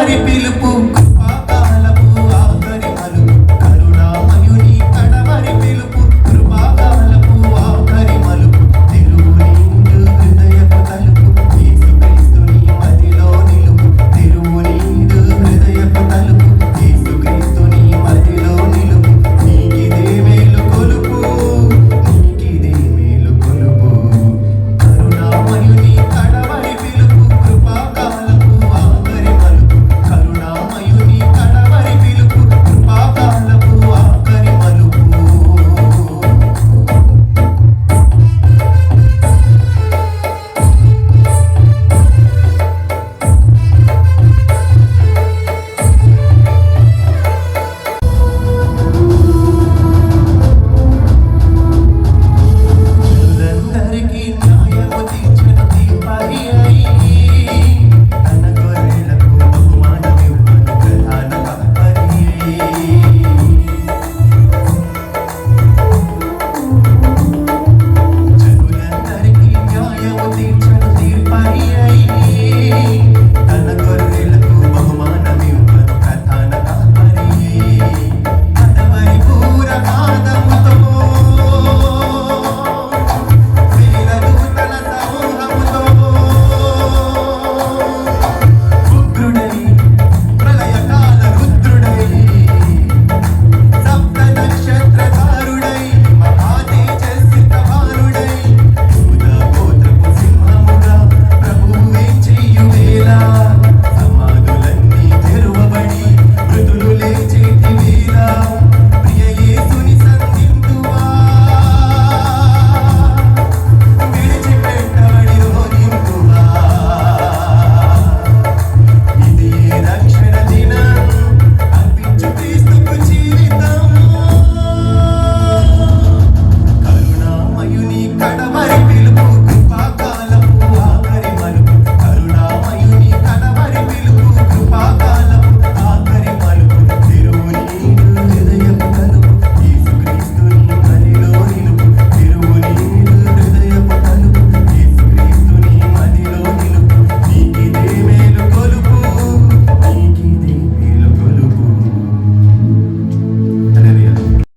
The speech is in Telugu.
కడవరి పిలుపు కృపాకాలపు ఆఖరి మలుపు కరుణామయుని కడవరి పిలుపు కృపాకాలపు ఆఖరి మలుపు తిరుగు నిండు హృదయపు తలుపు యేసుక్రీస్తుని మదిలో నిలుపు తిరుగు నిండు హృదయపు తలుపు యేసుక్రీస్తుని మదిలో నిలుపు నీకిదే మేలు కొలుపు నీకిదే మేలు కొలుపు కరుణామయుని కడవరి పిలుపు కృపాకాలపు ఆఖరి మలుపు కరుణామయుని కడవరి పిలుపు కృపాకాలపు ఆఖరి మలుపు అందరికీ న్యాయము తీర్చిన తీర్పరి అయి తన గొర్రెలకు బహుమానమివ్వను ప్రధాన కాపరి జనులందరికీ న్యాయము తీర్చిన తీర్పరి అయి